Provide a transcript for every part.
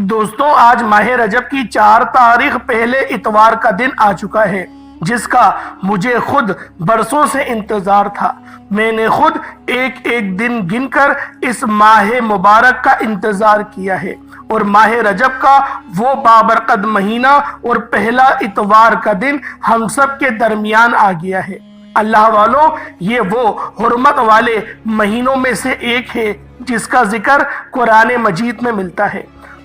دوستوں آج ماہ رجب کی 4 تاریخ پہلے اتوار کا دن آ چکا ہے، جس کا مجھے خود برسوں سے انتظار تھا۔ میں نے خود ایک ایک دن گن کر اس ماہ مبارک کا انتظار کیا ہے، اور ماہ رجب کا وہ بابرکت مہینہ اور پہلا اتوار کا دن ہم سب کے درمیان آ گیا ہے۔ اللہ والوں، یہ وہ حرمت والے مہینوں میں سے ایک ہے جس کا ذکر قرآن مجید میں ملتا ہے۔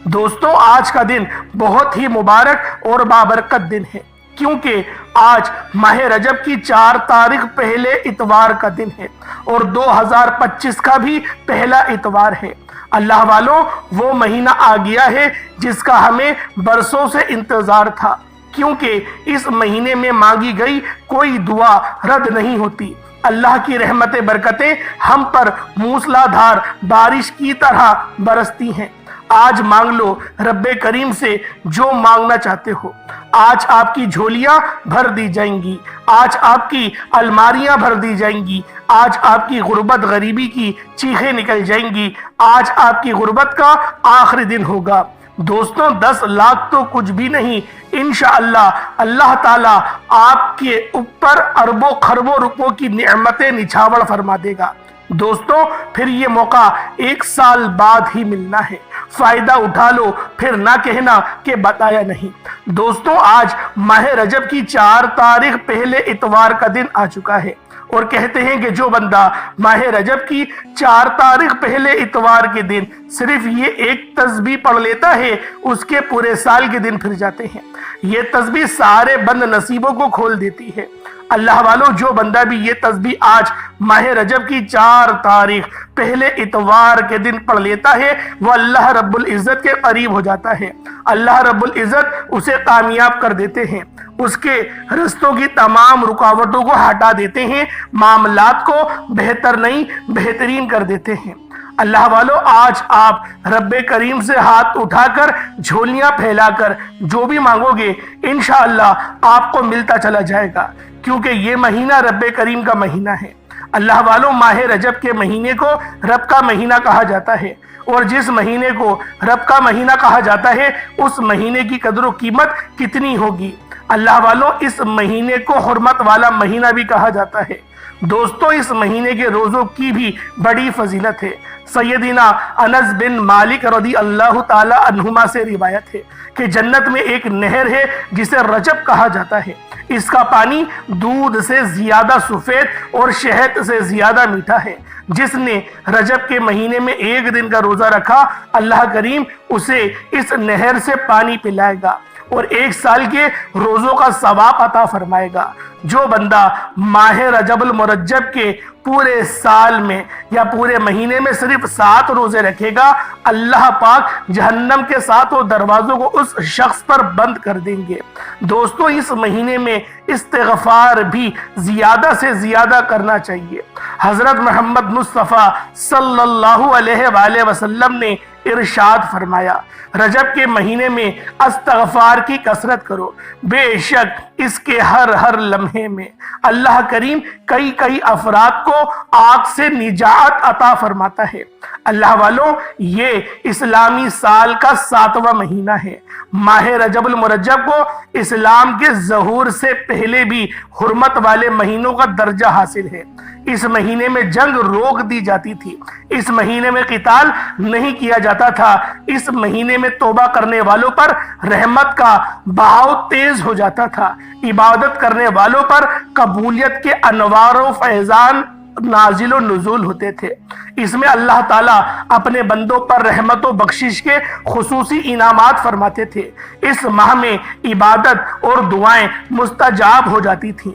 دوستوں آج کا دن بہت ہی مبارک اور بابرکت دن ہے، کیونکہ آج ماہ رجب کی 4 تاریخ پہلے اتوار کا دن ہے اور 2025 کا بھی پہلا اتوار ہے۔ اللہ والوں، وہ مہینہ آ گیا ہے جس کا ہمیں برسوں سے انتظار تھا، کیونکہ اس مہینے میں مانگی گئی کوئی دعا رد نہیں ہوتی۔ اللہ کی رحمت برکتیں ہم پر موسلادھار بارش کی طرح برستی ہیں۔ آج مانگ لو رب کریم سے جو مانگنا چاہتے ہو۔ آج آپ کی جھولیاں بھر دی جائیں گی، آج آپ کی الماریاں بھر دی جائیں گی، آج آپ کی غربت غریبی کی چیخیں نکل جائیں گی، آج آپ کی غربت کا آخری دن ہوگا۔ دوستوں 10 لاکھ تو کچھ بھی نہیں، انشاءاللہ اللہ تعالیٰ آپ کے اوپر اربوں خربوں روپوں کی نعمتیں نچھاور فرما دے گا۔ دوستوں پھر یہ موقع 1 سال بعد ہی ملنا ہے، فائدہ اٹھا لو، پھر نہ کہنا کہ بتایا نہیں۔ دوستوں آج ماہ رجب کی 4 تاریخ پہلے اتوار کا دن آ چکا ہے، اور کہتے ہیں کہ جو بندہ ماہ رجب کی 4 تاریخ پہلے اتوار کے دن صرف یہ ایک تسبیح پڑھ لیتا ہے، اس کے پورے سال کے دن پھر جاتے ہیں۔ یہ تسبیح سارے بند نصیبوں کو کھول دیتی ہے۔ اللہ والوں، جو بندہ بھی یہ تسبیح آج ماہ رجب کی 4 تاریخ پہلے اتوار کے دن پڑھ لیتا ہے، وہ اللہ رب العزت کے قریب ہو جاتا ہے۔ اللہ رب العزت اسے کامیاب کر دیتے ہیں، اس کے رستوں کی تمام رکاوٹوں کو ہٹا دیتے ہیں، معاملات کو بہتر نہیں بہترین کر دیتے ہیں۔ اللہ والو، آج آپ رب کریم سے ہاتھ اٹھا کر جھولیاں پھیلا کر جو بھی مانگو گے انشاءاللہ آپ کو ملتا چلا جائے گا، کیونکہ یہ مہینہ رب کریم کا مہینہ ہے۔ اللہ والو، ماہ رجب کے مہینے کو رب کا مہینہ کہا جاتا ہے، اور جس مہینے کو رب کا مہینہ کہا جاتا ہے اس مہینے کی قدر و قیمت کتنی ہوگی۔ اللہ والو، اس مہینے کو حرمت والا مہینہ بھی کہا جاتا ہے۔ دوستوں اس مہینے کے روزوں کی بھی بڑی فضیلت ہے۔ سیدنا انس بن مالک رضی اللہ تعالی عنہما سے روایت ہے کہ جنت میں ایک نہر ہے جسے رجب کہا جاتا ہے۔ اس کا پانی دودھ سے زیادہ سفید اور شہد سے زیادہ میٹھا ہے۔ جس نے رجب کے مہینے میں 1 دن کا روزہ رکھا، اللہ کریم اسے اس نہر سے پانی پلائے گا اور 1 سال کے روزوں کا ثواب عطا فرمائے گا۔ جو بندہ ماہ رجب المرجب کے پورے سال میں یا پورے مہینے میں صرف 7 روزے رکھے گا، اللہ پاک جہنم کے 7 دروازوں کو اس شخص پر بند کر دیں گے۔ دوستو اس مہینے میں استغفار بھی زیادہ سے زیادہ کرنا چاہیے۔ حضرت محمد مصطفیٰ صلی اللہ علیہ وآلہ وسلم نے ارشاد فرمایا، رجب کے مہینے میں استغفار کی کثرت کرو، بے شک اس کے ہر لمحے میں اللہ کریم کئی افراد کو آگ سے نجات عطا فرماتا ہے۔ اللہ والوں، یہ اسلامی سال کا 7واں مہینہ ہے۔ ماہ رجب المرجب کو اسلام کے ظہور سے پہلے بھی حرمت والے مہینوں کا درجہ حاصل ہے۔ اس مہینے میں جنگ روک دی جاتی تھی، اس مہینے میں قتال نہیں کیا جاتا تھا، اس مہینے میں توبہ کرنے والوں پر رحمت کا بہاؤ تیز ہو جاتا تھا، عبادت کرنے والوں پر قبولیت کے انوار و فیضان نازل و نزول ہوتے تھے۔ اس میں اللہ تعالیٰ اپنے بندوں پر رحمت و بخشش کے خصوصی انعامات فرماتے تھے۔ اس ماہ میں عبادت اور دعائیں مستجاب ہو جاتی تھیں۔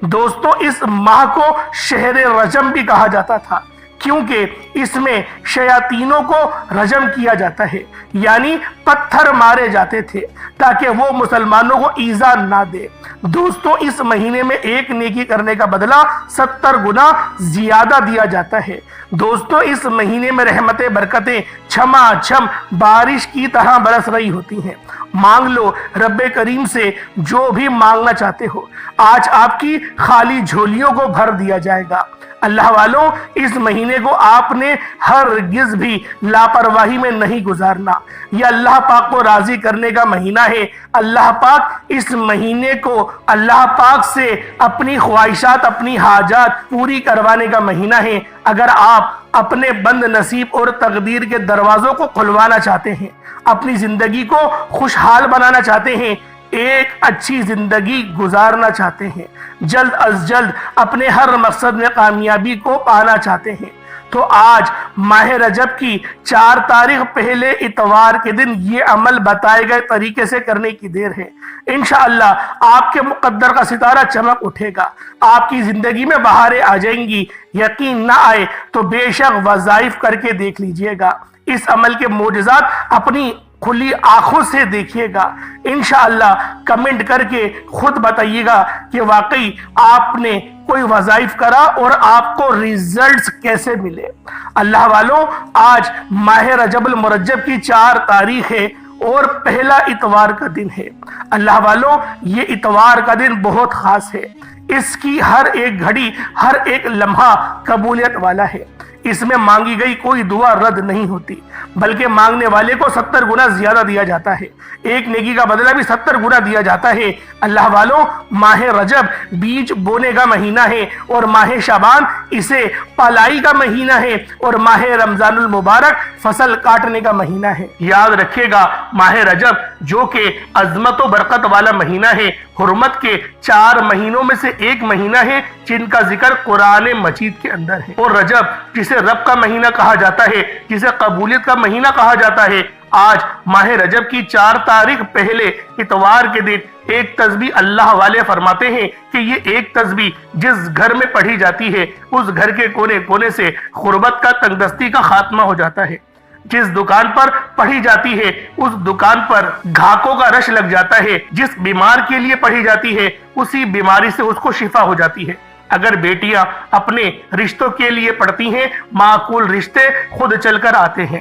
دوستو اس ماہ کو شہر رجم بھی کہا جاتا تھا، کیونکہ اس میں شیاطینوں کو رجم کیا جاتا ہے، یعنی پتھر مارے جاتے تھے تاکہ وہ مسلمانوں کو ایذا نہ دے۔ دوستو اس مہینے میں ایک نیکی کرنے کا بدلہ 70 گنا زیادہ دیا جاتا ہے۔ دوستو اس مہینے میں رحمتیں برکتیں چھما چھم بارش کی طرح برس رہی ہوتی ہیں۔ مانگ لو رب کریم سے جو بھی مانگنا چاہتے ہو، آج آپ کی خالی جھولیوں کو بھر دیا جائے گا۔ اللہ والوں، اس مہینے کو آپ نے ہرگز بھی لاپرواہی میں نہیں گزارنا۔ یہ اللہ پاک کو راضی کرنے کا مہینہ ہے۔ اللہ پاک اس مہینے کو اللہ پاک سے اپنی خواہشات، اپنی حاجات پوری کروانے کا مہینہ ہے۔ اگر آپ اپنے بند نصیب اور تقدیر کے دروازوں کو کھلوانا چاہتے ہیں، اپنی زندگی کو خوشحال بنانا چاہتے ہیں، ایک اچھی زندگی گزارنا چاہتے ہیں، جلد از جلد اپنے ہر مقصد میں کامیابی کو پانا چاہتے ہیں، تو آج ماہ رجب کی 4 تاریخ پہلے اتوار کے دن یہ عمل بتائے گئے طریقے سے کرنے کی دیر ہے۔ انشاءاللہ آپ کے مقدر کا ستارہ چمک اٹھے گا، آپ کی زندگی میں بہاریں آ جائیں گی۔ یقین نہ آئے تو بے شک وظائف کر کے دیکھ لیجئے گا، اس عمل کے معجزات اپنی کھلی آنکھوں سے دیکھیے گا۔ انشاءاللہ کمنٹ کر کے خود بتائیے گا کہ واقعی آپ نے کوئی وظائف کرا اور آپ کو ریزلٹس کیسے ملے۔ اللہ والوں، آج ماہ رجب المرجب کی 4 تاریخ ہے اور پہلا اتوار کا دن ہے۔ اللہ والوں، یہ اتوار کا دن بہت خاص ہے، اس کی ہر ایک گھڑی، ہر ایک لمحہ قبولیت والا ہے۔ اس میں مانگی گئی کوئی دعا رد نہیں ہوتی، بلکہ مانگنے والے کو 70 گنا زیادہ دیا جاتا ہے، ایک نیکی کا بدلہ بھی 70 گنا دیا جاتا ہے۔ اللہ والوں، ماہ رجب بیج بونے کا مہینہ ہے اور ماہ شعبان اسے پلائی کا مہینہ ہے اور ماہ رمضان المبارک فصل کاٹنے کا مہینہ ہے۔ یاد رکھیے گا، ماہ رجب جو کہ عظمت و برکت والا مہینہ ہے، حرمت کے 4 مہینوں میں سے ایک مہینہ ہے جن کا ذکر قرآن مجید کے اندر ہے۔ اور رجب جسے رب کا مہینہ کہا جاتا ہے، جسے قبولیت کا مہینہ کہا جاتا ہے، آج ماہ رجب کی 4 تاریخ پہلے اتوار کے دن ایک تسبیح اللہ والے فرماتے ہیں کہ یہ ایک تسبیح جس گھر میں پڑھی جاتی ہے، اس گھر کے کونے کونے سے غربت کا، تنگ دستی کا خاتمہ ہو جاتا ہے۔ جس دکان پر پڑھی جاتی ہے، اس دکان پر گھاکوں کا رش لگ جاتا ہے۔ جس بیمار کے لیے پڑھی جاتی ہے، اسی بیماری سے اس کو شفا ہو جاتی ہے۔ اگر بیٹیاں اپنے رشتوں کے لیے پڑھتی ہیں، معقول رشتے خود چل کر آتے ہیں۔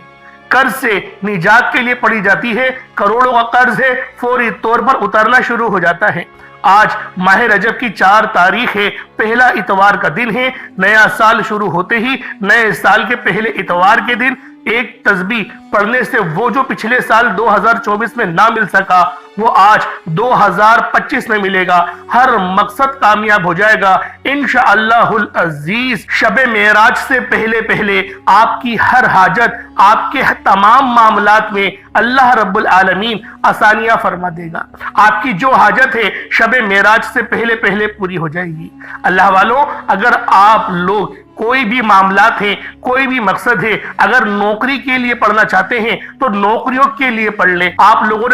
قرض سے نجات کے لیے پڑھی جاتی ہے، کروڑوں کا قرض ہے فوری طور پر اترنا شروع ہو جاتا ہے۔ آج ماہ رجب کی 4 تاریخ ہے، پہلا اتوار کا دن ہے۔ نیا سال شروع ہوتے ہی نئے سال کے پہلے اتوار کے دن ایک تسبیح پڑھنے سے وہ جو پچھلے سال 2024 میں نہ مل سکا، وہ آج 2025 میں ملے گا۔ ہر مقصد کامیاب ہو جائے گا انشاءاللہ العزیز۔ شب معراج سے پہلے پہلے آپ کی ہر حاجت، آپ کے تمام معاملات میں اللہ رب العالمین آسانیاں فرما دے گا۔ آپ کی جو حاجت ہے شب معراج سے پہلے پہلے پوری ہو جائے گی۔ اللہ والوں، اگر آپ لوگ کوئی بھی معاملات ہیں، کوئی بھی مقصد ہے، اگر نوکری کے لیے پڑھنا چاہتے ہیں تو نوکریوں کے لیے پڑھ لیں۔ آپ لوگوں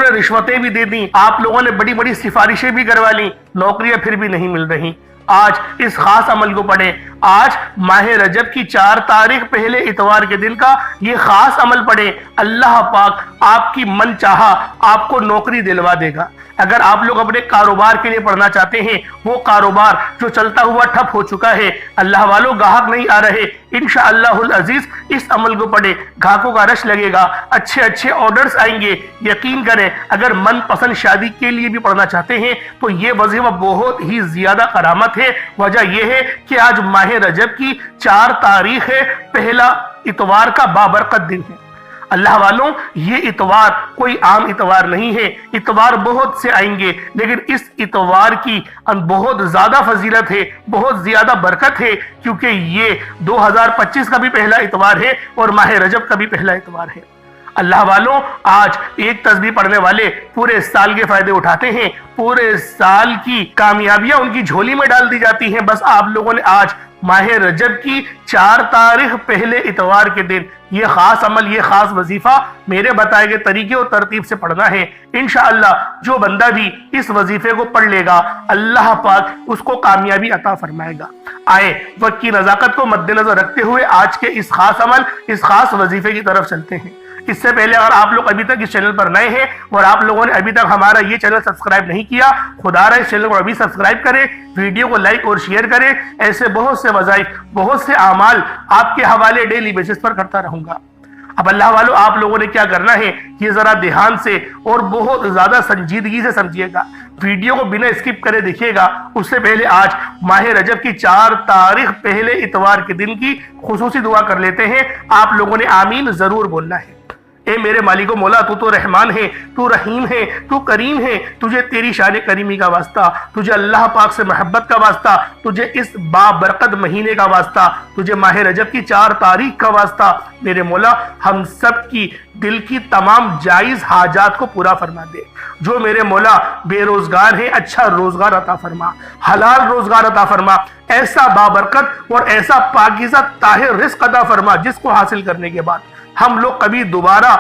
نے رشوتیں بھی دے دیں، آپ لوگوں نے بڑی بڑی سفارشیں بھی کروا لیں، نوکریاں پھر بھی نہیں مل رہی۔ آج اس خاص عمل کو پڑھیں۔ آج ماہ رجب کی 4 تاریخ پہلے اتوار کے دن کا یہ خاص عمل پڑھیں، اللہ پاک آپ کی من چاہا آپ کو نوکری دلوا دے گا۔ اگر آپ لوگ اپنے کاروبار کے لیے پڑھنا چاہتے ہیں، وہ کاروبار جو چلتا ہوا ٹھپ ہو چکا ہے، اللہ والوں گاہک نہیں آ رہے، انشاءاللہ العزیز اس عمل کو پڑھیں، گاہکوں کا رش لگے گا، اچھے آرڈرز آئیں گے۔ یقین کریں، اگر من پسند شادی کے لیے بھی پڑھنا چاہتے ہیں تو یہ وظیفہ بہت ہی زیادہ کرامت ہے۔ وجہ یہ ہے کہ آج ماہ رجب کی 4 تاریخ ہے، پہلا اتوار کا بابرکت دن ہے۔ اللہ والوں، یہ اتوار کوئی عام اتوار نہیں ہے، اتوار بہت سے آئیں گے، لیکن اس اتوار کی بہت زیادہ فضیلت ہے، بہت زیادہ برکت ہے، کیونکہ یہ 2025 کا بھی پہلا اتوار ہے اور ماہ رجب کا بھی پہلا اتوار ہے۔ اللہ والوں، آج ایک تسبیح پڑھنے والے پورے سال کے فائدے اٹھاتے ہیں، پورے سال کی کامیابیاں ان کی جھولی میں ڈال دی جاتی ہیں۔ بس آپ لوگوں نے آج ماہ رجب کی 4 تاریخ پہلے اتوار کے دن یہ خاص عمل، یہ خاص وظیفہ میرے بتائے گئے طریقے اور ترتیب سے پڑھنا ہے۔ انشاءاللہ جو بندہ بھی اس وظیفے کو پڑھ لے گا، اللہ پاک اس کو کامیابی عطا فرمائے گا۔ آئے وقت کی نزاکت کو مد نظر رکھتے ہوئے آج کے اس خاص عمل، اس خاص وظیفے کی طرف چلتے ہیں۔ اس سے پہلے اگر آپ لوگ ابھی تک اس چینل پر نئے ہیں اور آپ لوگوں نے ابھی تک ہمارا یہ چینل سبسکرائب نہیں کیا، خدا رہا اس چینل کو ابھی سبسکرائب کریں، ویڈیو کو لائک اور شیئر کریں۔ ایسے بہت سے وظائف، بہت سے اعمال آپ کے حوالے ڈیلی بیسس پر کرتا رہوں گا۔ اب اللہ والوں آپ لوگوں نے کیا کرنا ہے، یہ ذرا دھیان سے اور بہت زیادہ سنجیدگی سے سمجھیے گا، ویڈیو کو بنا اسکپ کرے دیکھیے گا۔ اس سے پہلے آج ماہ رجب کی 4 تاریخ پہلے اتوار کے دن کی خصوصی دعا کر لیتے ہیں۔ آپ لوگوں نے آمین ضرور بولنا ہے۔ اے میرے مالک و مولا، تو رحمان ہے، تو رحیم ہے، تو کریم ہے، تجھے تیری شان کریمی کا واسطہ، تجھے اللہ پاک سے محبت کا واسطہ، تجھے اس بابرکت مہینے کا واسطہ، تجھے ماہ رجب کی 4 تاریخ کا واسطہ، میرے مولا ہم سب کی دل کی تمام جائز حاجات کو پورا فرما دے۔ جو میرے مولا بے روزگار ہے، اچھا روزگار عطا فرما، حلال روزگار عطا فرما، ایسا بابرکت اور ایسا پاکیزہ طاہر رزق عطا فرما جس کو حاصل کرنے کے بعد ہم لوگ کبھی دوبارہ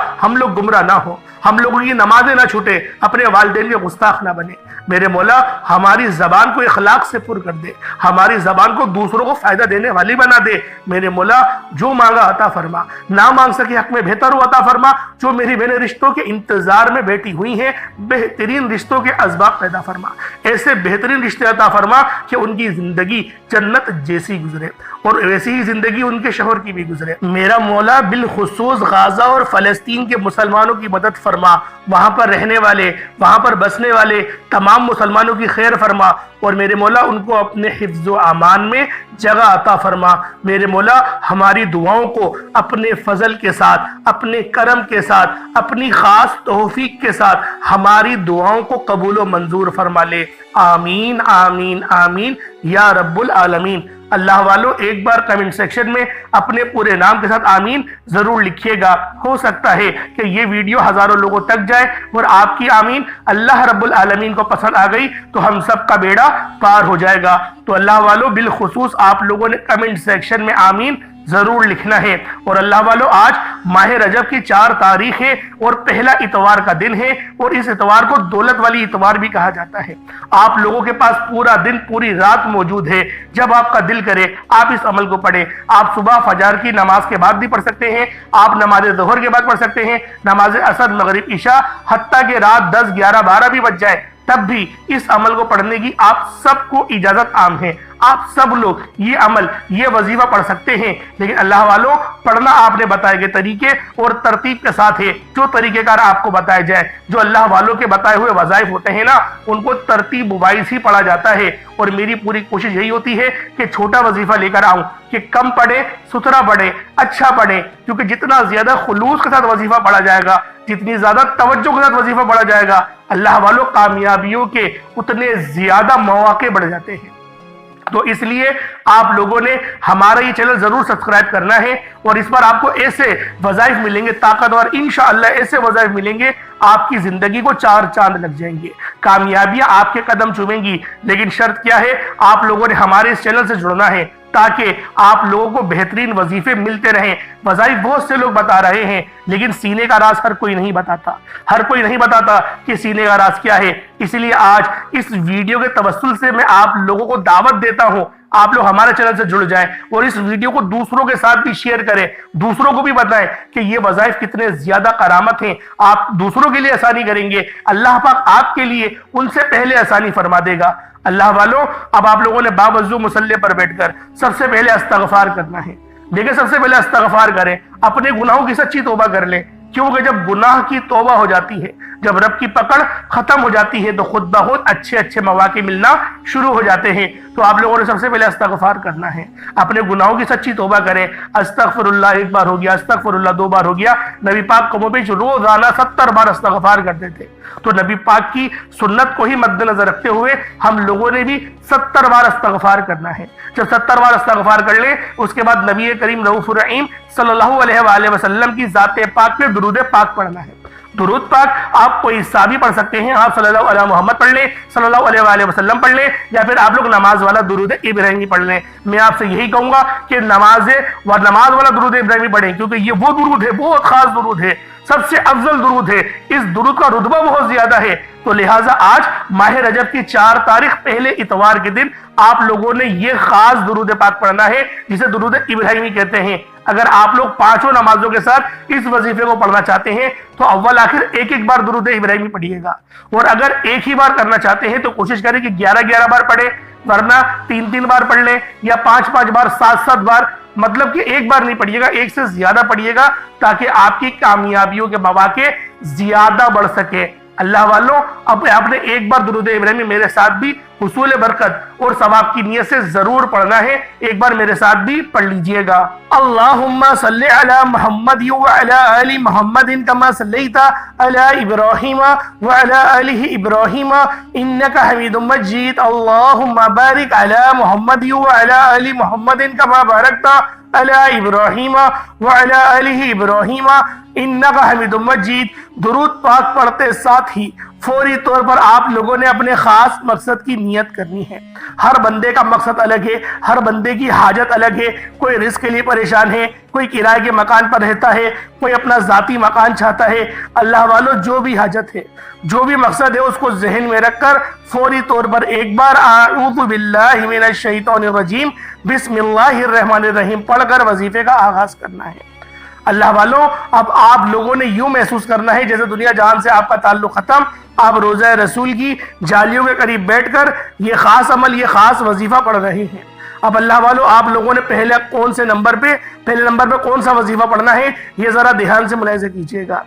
گمراہ نہ ہو، ہم لوگوں کی نمازیں نہ چھوٹے، اپنے والدین کے گستاخ نہ بنے۔ میرے مولا ہماری زبان کو اخلاق سے پر کر دے، ہماری زبان کو دوسروں کو فائدہ دینے والی بنا دے۔ میرے مولا جو مانگا عطا فرما، نہ مانگ سکے حق میں بہتر ہو عطا فرما۔ جو میری بہنیں رشتوں کے انتظار میں بیٹھی ہوئی ہیں، بہترین رشتوں کے اسباب پیدا فرما، ایسے بہترین رشتے عطا فرما کہ ان کی زندگی جنت جیسی گزرے اور ویسی ہی زندگی ان کے شوہر کی بھی گزرے۔ میرا مولا بالخصوص غازہ اور فلسطین کے مسلمانوں کی مدد فرما، وہاں پر رہنے والے، وہاں پر بسنے والے تمام مسلمانوں کی خیر فرما، اور میرے مولا ان کو اپنے حفظ و امان میں جگہ عطا فرما۔ میرے مولا ہماری دعاؤں کو اپنے فضل کے ساتھ، اپنے کرم کے ساتھ، اپنی خاص توفیق کے ساتھ ہماری دعاؤں کو قبول و منظور فرما لے۔ آمین آمین آمین یا رب العالمین۔ اللہ والوں ایک بار کمنٹ سیکشن میں اپنے پورے نام کے ساتھ آمین ضرور لکھیے گا۔ ہو سکتا ہے کہ یہ ویڈیو ہزاروں لوگوں تک جائے اور آپ کی آمین اللہ رب العالمین کو پسند آ گئی تو ہم سب کا بیڑا پار ہو جائے گا۔ تو اللہ والوں بالخصوص آپ لوگوں نے کمنٹ سیکشن میں آمین ضرور لکھنا ہے۔ اور اللہ والوں آج ماہ رجب کی 4 تاریخ ہے اور پہلا اتوار کا دن ہے، اور اس اتوار کو دولت والی اتوار بھی کہا جاتا ہے۔ آپ لوگوں کے پاس پورا دن پوری رات موجود ہے، جب آپ کا دل کرے آپ اس عمل کو پڑھیں۔ آپ صبح فجر کی نماز کے بعد بھی پڑھ سکتے ہیں، آپ نماز ظہر کے بعد پڑھ سکتے ہیں، نماز عصر مغرب عشاء، حتیٰ کہ رات 10 11 12 بھی بج جائے تب بھی اس عمل کو پڑھنے کی آپ سب کو اجازت عام ہے۔ آپ سب لوگ یہ عمل، یہ وظیفہ پڑھ سکتے ہیں، لیکن اللہ والوں پڑھنا آپ نے بتائے گئے طریقے اور ترتیب کے ساتھ ہے۔ جو طریقہ کار آپ کو بتایا جائے، جو اللہ والوں کے بتائے ہوئے وظائف ہوتے ہیں نا، ان کو ترتیب وائز ہی پڑھا جاتا ہے۔ اور میری پوری کوشش یہی ہوتی ہے کہ چھوٹا وظیفہ لے کر آؤں، کہ کم پڑھے، ستھرا پڑھے، اچھا پڑھے، کیونکہ جتنا زیادہ خلوص کے ساتھ وظیفہ پڑھا جائے گا، جتنی زیادہ توجہ کے ساتھ وظیفہ پڑھا جائے گا، اللہ والوں کامیابیوں کے اتنے زیادہ مواقع بڑھ جاتے ہیں۔ تو اس لیے آپ لوگوں نے ہمارا یہ چینل ضرور سبسکرائب کرنا ہے، اور اس پر آپ کو ایسے وظائف ملیں گے طاقتور، انشاءاللہ ایسے وظائف ملیں گے آپ کی زندگی کو 4 چاند لگ جائیں گے، کامیابیاں آپ کے قدم چومیں گی۔ لیکن شرط کیا ہے، آپ لوگوں نے ہمارے اس چینل سے جڑنا ہے تاکہ آپ لوگوں کو بہترین وظیفے ملتے رہیں۔ وظائف بہت سے لوگ بتا رہے ہیں، لیکن سینے کا راز ہر کوئی نہیں بتاتا، ہر کوئی نہیں بتاتا کہ سینے کا راز کیا ہے۔ اس لیے آج اس ویڈیو کے توسل سے میں آپ لوگوں کو دعوت دیتا ہوں، آپ لوگ ہمارے چینل سے جڑ جائیں اور اس ویڈیو کو دوسروں کے ساتھ بھی شیئر کریں، دوسروں کو بھی بتائیں کہ یہ وظائف کتنے زیادہ کرامت ہیں۔ آپ دوسروں کے لیے آسانی کریں گے، اللہ پاک آپ کے لیے ان سے پہلے آسانی فرما دے گا۔ اللہ والوں اب آپ لوگوں نے باوضو مصلی پر بیٹھ کر سب سے پہلے استغفار کرنا ہے۔ لیکن سب سے پہلے استغفار کریں، اپنے گناہوں کی سچی توبہ کر لیں، کیونکہ جب گناہ کی توبہ ہو جاتی ہے، جب رب کی پکڑ ختم ہو جاتی ہے، تو خود بخود اچھے مواقع ملنا شروع ہو جاتے ہیں۔ تو آپ لوگوں نے سب سے پہلے استغفار کرنا ہے، اپنے گناہوں کی سچی توبہ کریں۔ استغفر اللہ 1 بار ہو گیا، استغفر اللہ 2 بار ہو گیا۔ نبی پاک قوم بیش روزانہ 70 بار استغفار کرتے تھے، تو نبی پاک کی سنت کو ہی مد نظر رکھتے ہوئے ہم لوگوں نے بھی 70 بار استغفار کرنا ہے۔ جب 70 بار استغفار کر لیں، اس کے بعد نبی کریم رؤوف الرحیم صلی اللہ علیہ وآلہ وسلم کی ذات پاک پہ درود پاک پڑھنا ہے۔ درود پاک آپ کوئی حصہ بھی پڑھ سکتے ہیں، آپ صلی اللہ علیہ محمد پڑھ لیں، صلی اللہ علیہ وآلہ وسلم پڑھ لیں، یا پھر آپ لوگ نماز والا درود ابراہیمی پڑھ لیں۔ میں آپ سے یہی کہوں گا کہ نماز والا درود ابراہیمی پڑھیں، کیونکہ یہ وہ درود ہے، بہت خاص درود ہے، سب سے افضل درود ہے، اس درود کا رتبہ بہت زیادہ ہے۔ تو لہٰذا آج ماہ رجب کی 4 تاریخ پہلے اتوار کے دن آپ لوگوں نے یہ خاص درود پاک پڑھنا ہے، جسے درود ابراہیمی کہتے ہیں۔ اگر آپ لوگ 5 نمازوں کے ساتھ اس وظیفے کو پڑھنا چاہتے ہیں تو اول آخر ایک بار درود ابراہیمی پڑھیے گا، اور اگر ایک ہی بار کرنا چاہتے ہیں تو کوشش کریں کہ 11 بار پڑھیں، ورنہ 3 بار پڑھ لیں، یا 5 بار 7 بار مطلب کہ ایک بار نہیں پڑھیے گا، ایک سے زیادہ پڑھیے گا تاکہ آپ کی کامیابیوں کے مواقع زیادہ بڑھ سکے۔ اللہ والوں، اب آپ نے ایک بار درود ابراہیمی میرے ساتھ بھی حصول برکت اور ثواب کی نیت سے ضرور پڑھنا ہے، ایک بار میرے ساتھ بھی پڑھ لیجئے گا۔ اللہم صلی علی محمد وعلی آل محمد کما صلیت علی ابراہیم وعلی آل ابراہیم انکا حمید مجید۔ اللہم بارک علی محمد وعلی آل محمد کما بارکت علی ابراہیم وعلی آل ابراہیم انکا حمید مجید۔ درود پاک پڑھتے ساتھ ہی فوری طور پر آپ لوگوں نے اپنے خاص مقصد کی نیت کرنی ہے۔ ہر بندے کا مقصد الگ ہے، ہر بندے کی حاجت الگ ہے۔ کوئی رزق کے لیے پریشان ہے، کوئی کرائے کے مکان پر رہتا ہے، کوئی اپنا ذاتی مکان چاہتا ہے۔ اللہ والوں، جو بھی حاجت ہے، جو بھی مقصد ہے، اس کو ذہن میں رکھ کر فوری طور پر ایک بار اعوذ باللہ من الشیطان الرجیم بسم اللہ الرحمن الرحیم پڑھ کر وظیفے کا آغاز کرنا ہے۔ اللہ والوں، اب آپ لوگوں نے یوں محسوس کرنا ہے جیسے دنیا جہان سے آپ کا تعلق ختم، آپ روضہ رسول کی جالیوں کے قریب بیٹھ کر یہ خاص عمل، یہ خاص وظیفہ پڑھ رہے ہیں۔ اب اللہ والوں، آپ لوگوں نے پہلے نمبر پہ کون سا وظیفہ پڑھنا ہے، یہ ذرا دھیان سے ملاحظہ کیجئے گا۔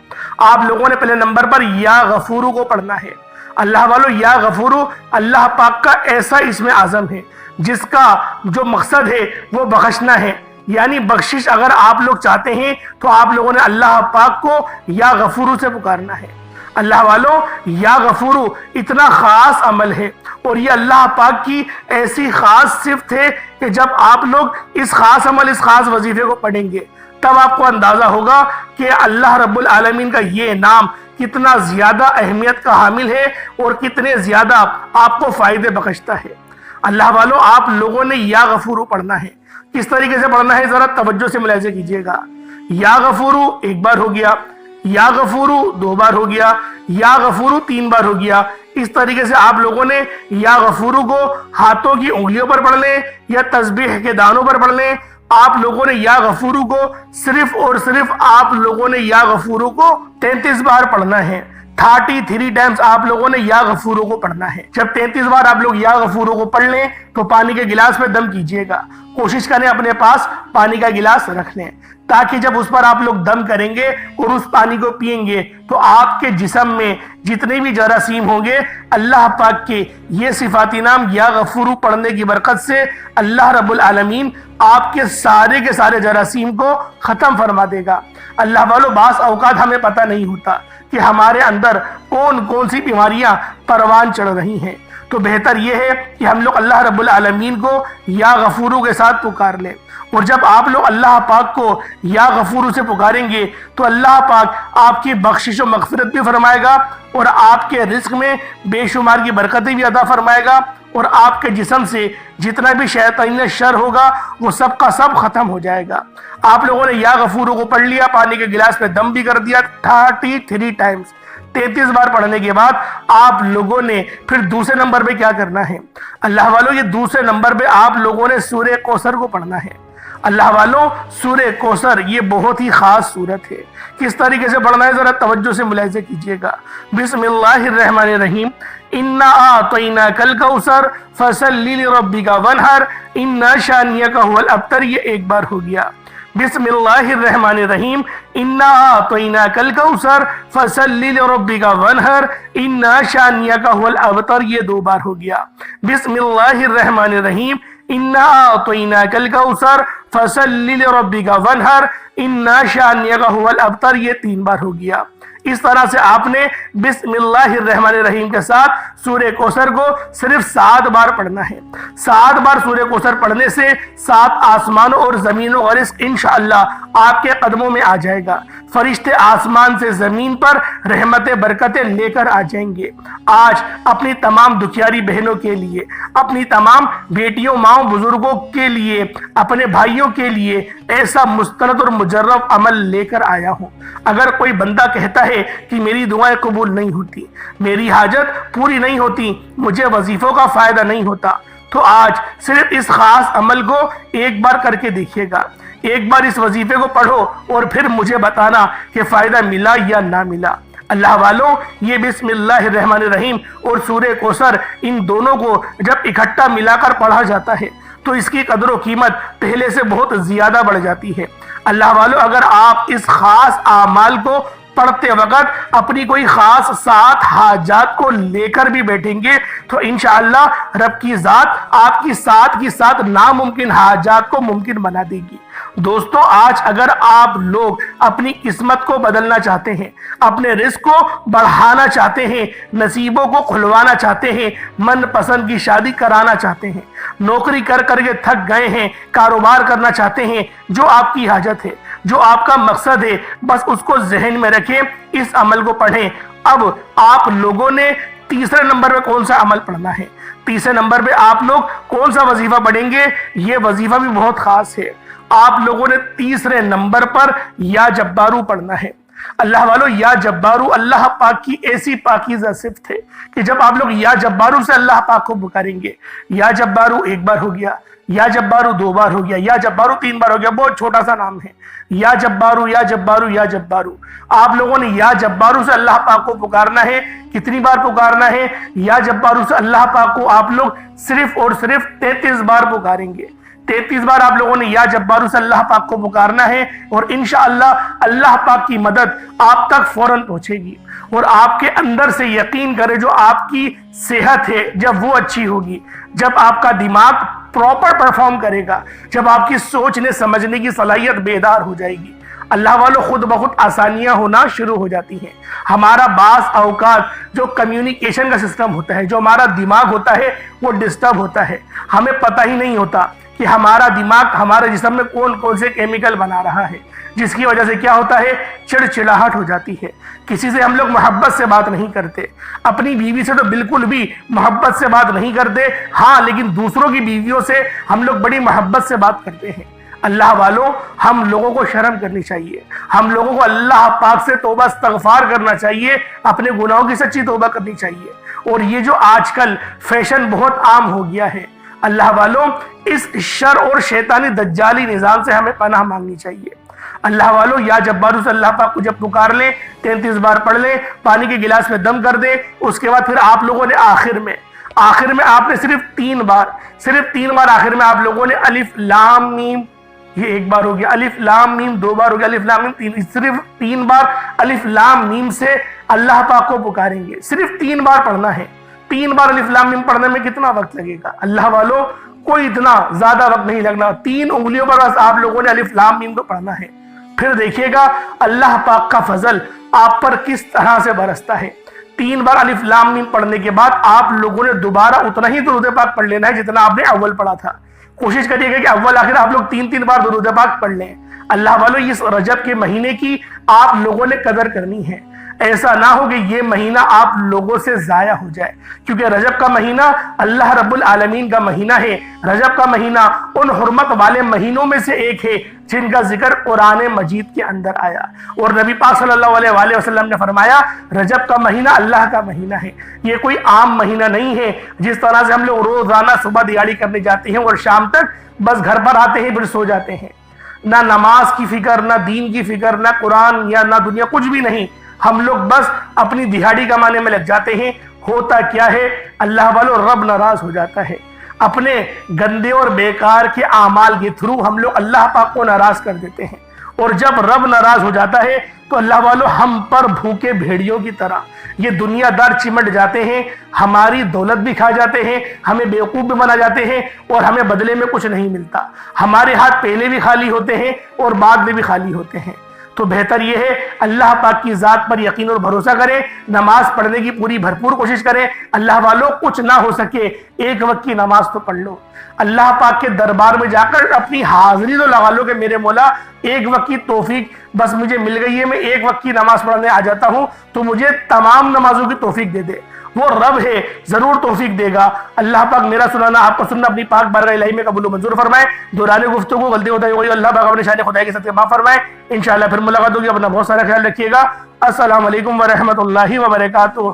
آپ لوگوں نے پہلے نمبر پر یا غفورو کو پڑھنا ہے۔ اللہ والوں، یا غفورو اللہ پاک کا ایسا اسم اعظم ہے جس کا جو مقصد ہے وہ بخشنا ہے، یعنی بخشش اگر آپ لوگ چاہتے ہیں تو آپ لوگوں نے اللہ پاک کو یا غفورو سے پکارنا ہے۔ اللہ والوں، یا غفورو اتنا خاص عمل ہے اور یہ اللہ پاک کی ایسی خاص صفت ہے کہ جب آپ لوگ اس خاص عمل، اس خاص وظیفے کو پڑھیں گے تب آپ کو اندازہ ہوگا کہ اللہ رب العالمین کا یہ نام کتنا زیادہ اہمیت کا حامل ہے اور کتنے زیادہ آپ کو فائدے بخشتا ہے۔ اللہ والوں، آپ لوگوں نے یا غفورو پڑھنا ہے۔ کس طریقے سے پڑھنا ہے ذرا توجہ سے ملاحظہ کیجئے گا۔ یا غفورو ایک بار ہو گیا، یا غفورو دو بار ہو گیا، یا غفورو تین بار ہو گیا۔ اس طریقے سے آپ لوگوں نے یا غفورو کو ہاتھوں کی انگلیوں پر پڑھ لیں یا تسبیح کے دانوں پر پڑھ لیں۔ آپ لوگوں نے یا غفورو کو صرف اور صرف آپ لوگوں نے یا غفورو کو 33 بار پڑھنا ہے۔ 33 ٹائمز آپ لوگوں نے یا غفورو کو پڑھنا ہے۔ جب 33 بار آپ لوگ یا غفورو کو پڑھ لیں تو پانی کے گلاس پہ دم کیجئے گا۔ کوشش کریں اپنے پاس پانی کا گلاس رکھ لیں تاکہ جب اس پر آپ لوگ دم کریں گے اور اس پانی کو پئیں گے تو آپ کے جسم میں جتنے بھی جراثیم ہوں گے، اللہ پاک کے یہ صفاتی نام یا غفورو پڑھنے کی برکت سے اللہ رب العالمین آپ کے سارے جراثیم کو ختم فرما دے گا۔ اللہ والوں، بعض اوقات ہمیں پتہ نہیں ہوتا کہ ہمارے اندر کون سی بیماریاں پروان چڑھ رہی ہیں، تو بہتر یہ ہے کہ ہم لوگ اللہ رب العالمین کو یا غفورو کے ساتھ پکار لیں، اور جب آپ لوگ اللہ پاک کو یا غفورو سے پکاریں گے تو اللہ پاک آپ کی بخشش و مغفرت بھی فرمائے گا اور آپ کے رزق میں بے شمار کی برکتیں بھی عطا فرمائے گا، اور آپ کے جسم سے جتنا بھی شیطانی شر ہوگا وہ سب کا سب ختم ہو جائے گا۔ آپ لوگوں نے یا غفورو کو پڑھ لیا، پانی کے گلاس پہ دم بھی کر دیا 33 ٹائمز۔ 33 بار پڑھنے کے بعد آپ لوگوں نے پھر دوسرے نمبر پہ کیا کرنا ہے؟ اللہ والوں، یہ دوسرے نمبر پہ آپ لوگوں نے سورہ کوثر کو پڑھنا ہے۔ اللہ والوں، سورہ کوثر یہ بہت ہی خاص سورت ہے۔ کس طریقے سے پڑھنا ہے ذرا توجہ سے ملاحظہ کیجئے گا۔ بسم اللہ الرحمن الرحیم، انا اعطیناک الکوثر فصلی لربک وانحر ان شانئک هو الابتر، یہ ایک بار ہو گیا۔ بسم اللہ الرحمن الرحیم، انا اعطیناک الکوثر فصلی لربک وانحر ان شانئک هو الابتر، یہ دو بار ہو گیا۔ بسم اللہ الرحمن الرحیم، انا اعطیناک الکوثر فصلی لربک وانحر ان شانئک هو الابتر، یہ 3 بار ہو گیا۔ اس طرح سے آپ نے بسم اللہ الرحمن الرحیم کے ساتھ سورہ کوثر کو صرف 7 بار پڑھنا ہے۔ 7 بار سورہ کوثر پڑھنے سے 7 آسمانوں اور زمینوں کا رزق انشاءاللہ آپ کے قدموں میں آ جائے گا۔ فرشتے آسمان سے زمین پر رحمت برکتیں لے کر آ جائیں گے۔ آج اپنی تمام دکھیاری بہنوں کے لیے، اپنی تمام بیٹیوں، ماؤں، بزرگوں کے لیے، اپنے بھائیوں کے لیے ایسا مستند اور مجرب عمل لے کر آیا ہوں۔ اگر کوئی بندہ کہتا ہے کہ میری دعائیں قبول نہیں ہوتی، میری حاجت پوری نہیں ہوتی، مجھے وظیفوں کا فائدہ نہیں ہوتا، تو آج صرف اس خاص عمل کو ایک بار کر کے دیکھیے گا۔ ایک بار اس وظیفے کو پڑھو اور پھر مجھے بتانا کہ فائدہ ملا یا نہ ملا۔ اللہ والوں، یہ بسم اللہ الرحمن الرحیم اور سورہ کوثر، ان دونوں کو جب اکٹھا ملا کر پڑھا جاتا ہے تو اس کی قدر و قیمت پہلے سے بہت زیادہ بڑھ جاتی ہے۔ اللہ والو، اگر آپ اس خاص اعمال کو پڑھتے وقت اپنی کوئی خاص 7 حاجات کو لے کر بھی بیٹھیں گے تو انشاءاللہ رب کی ذات آپ کی 7 ناممکن حاجات کو ممکن بنا دے گی۔ دوستو، آج اگر آپ لوگ اپنی قسمت کو بدلنا چاہتے ہیں، اپنے رزق کو بڑھانا چاہتے ہیں، نصیبوں کو کھلوانا چاہتے ہیں، من پسند کی شادی کرانا چاہتے ہیں، نوکری کر کر کے تھک گئے ہیں، کاروبار کرنا چاہتے ہیں، جو آپ کی حاجت ہے، جو آپ کا مقصد ہے، بس اس کو ذہن میں رکھیں، اس عمل کو پڑھیں۔ اب آپ لوگوں نے تیسرے نمبر پہ کون سا عمل پڑھنا ہے؟ تیسرے نمبر پہ آپ لوگ کون سا وظیفہ پڑھیں گے؟ یہ وظیفہ بھی بہت خاص ہے۔ آپ لوگوں نے تیسرے نمبر پر یا جبارو پڑھنا ہے۔ اللہ والو، یا جبارو اللہ پاک کی ایسی پاکیزہ صفت ہے کہ جب آپ لوگ یا جبارو سے اللہ پاک کو پکاریں گے، یا جبارو 1 بار ہو گیا، یا جبارو 2 بار ہو گیا، یا جبارو 3 بار ہو گیا، بہت چھوٹا سا نام ہے، یا جبارو یا جبارو یا جبارو۔ آپ لوگوں نے یا جبارو سے اللہ پاک کو پکارنا ہے۔ کتنی بار پکارنا ہے؟ یا جبارو سے اللہ پاک کو آپ لوگ صرف اور صرف 33 بار پکاریں گے۔ 33 بار آپ لوگوں نے یا جبارو سے اللہ پاک کو پکارنا ہے، اور انشاءاللہ اللہ پاک کی مدد آپ تک فوراً پہنچے گی۔ اور آپ کے اندر سے یقین کرے، جو آپ کی صحت ہے جب وہ اچھی ہوگی، جب آپ کا دماغ پراپر پرفارم کرے گا، جب آپ کی سوچنے سمجھنے کی صلاحیت بیدار ہو جائے گی، اللہ والوں خود بخود آسانیاں ہونا شروع ہو جاتی ہیں۔ ہمارا بعض اوقات جو کمیونیکیشن کا سسٹم ہوتا ہے، جو ہمارا دماغ ہوتا ہے، وہ ڈسٹرب ہوتا ہے۔ ہمیں پتہ ہی نہیں ہوتا کہ ہمارا دماغ ہمارے جسم میں کون کون سے کیمیکل بنا رہا ہے، جس کی وجہ سے کیا ہوتا ہے؟ چڑچڑاہٹ ہو جاتی ہے۔ کسی سے ہم لوگ محبت سے بات نہیں کرتے، اپنی بیوی سے تو بالکل بھی محبت سے بات نہیں کرتے، ہاں لیکن دوسروں کی بیویوں سے ہم لوگ بڑی محبت سے بات کرتے ہیں۔ اللہ والوں، ہم لوگوں کو شرم کرنی چاہیے، ہم لوگوں کو اللہ پاک سے توبہ استغفار کرنا چاہیے، اپنے گناہوں کی سچی توبہ کرنی چاہیے۔ اور یہ جو آج کل فیشن بہت عام ہو گیا ہے، اللہ والوں، اس شر اور شیطانی دجالی نظام سے ہمیں پناہ مانگنی چاہیے۔ اللہ والوں، یا جبارو سے اللہ پاک کو جب پکار لیں، 33 بار پڑھ لیں، پانی کے گلاس میں دم کر دیں، اس کے بعد پھر آپ لوگوں نے آخر میں آپ نے صرف 3 بار آخر میں آپ لوگوں نے الف لام میم، یہ 1 بار ہو گیا، الف لام میم 2 بار ہو گیا، الف لام میم 3، صرف 3 بار الف لام میم سے اللہ پاک کو پکاریں گے۔ صرف 3 بار پڑھنا ہے۔ 3 بار الف لام میم پڑھنے میں کتنا وقت لگے گا؟ اللہ والوں، کوئی اتنا زیادہ وقت نہیں لگنا۔ 3 انگلیوں پر بس آپ لوگوں نے الف لام میم کو پڑھنا ہے۔ پھر دیکھیے گا اللہ پاک کا فضل آپ پر کس طرح سے برستا ہے۔ 3 بار الف لام میم پڑھنے کے بعد آپ لوگوں نے دوبارہ اتنا ہی درود پاک پڑھ لینا ہے جتنا آپ نے اول پڑھا تھا۔ کوشش کریے گا کہ اول آخر آپ لوگ 3 بار درود پاک پڑھ لیں۔ اللہ والوں، اس رجب کے مہینے کی آپ لوگوں نے قدر کرنی ہے۔ ایسا نہ ہو کہ یہ مہینہ آپ لوگوں سے ضائع ہو جائے، کیونکہ رجب کا مہینہ اللہ رب العالمین کا مہینہ ہے۔ رجب کا مہینہ ان حرمت والے مہینوں میں سے ایک ہے جن کا ذکر قرآن مجید کے اندر آیا، اور نبی پاک صلی اللہ علیہ وسلم نے فرمایا رجب کا مہینہ اللہ کا مہینہ ہے، یہ کوئی عام مہینہ نہیں ہے۔ جس طرح سے ہم لوگ روزانہ صبح دیہڑی کرنے جاتے ہیں اور شام تک بس گھر پر آتے ہیں پھر سو جاتے ہیں، نہ نماز کی فکر، نہ دین کی فکر، نہ قرآن یا نہ دنیا، کچھ بھی نہیں، ہم لوگ بس اپنی دہاڑی کمانے میں لگ جاتے ہیں۔ ہوتا کیا ہے اللہ والوں، رب ناراض ہو جاتا ہے۔ اپنے گندے اور بیکار کے اعمال کے تھرو ہم لوگ اللہ پاک کو ناراض کر دیتے ہیں، اور جب رب ناراض ہو جاتا ہے تو اللہ والوں ہم پر بھوکے بھیڑیوں کی طرح یہ دنیا دار چمٹ جاتے ہیں، ہماری دولت بھی کھا جاتے ہیں، ہمیں بیوقوف بھی بنا جاتے ہیں، اور ہمیں بدلے میں کچھ نہیں ملتا۔ ہمارے ہاتھ پہلے بھی خالی ہوتے ہیں اور بعد میں بھی خالی ہوتے ہیں۔ تو بہتر یہ ہے اللہ پاک کی ذات پر یقین اور بھروسہ کریں، نماز پڑھنے کی پوری بھرپور کوشش کریں۔ اللہ والوں، کچھ نہ ہو سکے 1 وقت کی نماز تو پڑھ لو، اللہ پاک کے دربار میں جا کر اپنی حاضری تو لگا لو کہ میرے مولا 1 وقت کی توفیق بس مجھے مل گئی ہے، میں 1 وقت کی نماز پڑھنے آ جاتا ہوں، تو مجھے تمام نمازوں کی توفیق دے دے۔ وہ رب ہے، ضرور توفیق دے گا۔ اللہ پاک میرا سنانا، آپ کو سننا اپنی پاک بارگاہ الہی میں قبول و منظور فرمائے۔ دوران گفتگو غلطی ہوتا ہے کوئی، اللہ پاک اپنے شان خدائی کے ساتھ معاف فرمائے۔ انشاءاللہ پھر ملاقات ہوگی، اپنا بہت سارا خیال رکھیے گا۔ السلام علیکم ورحمۃ اللہ وبرکاتہ۔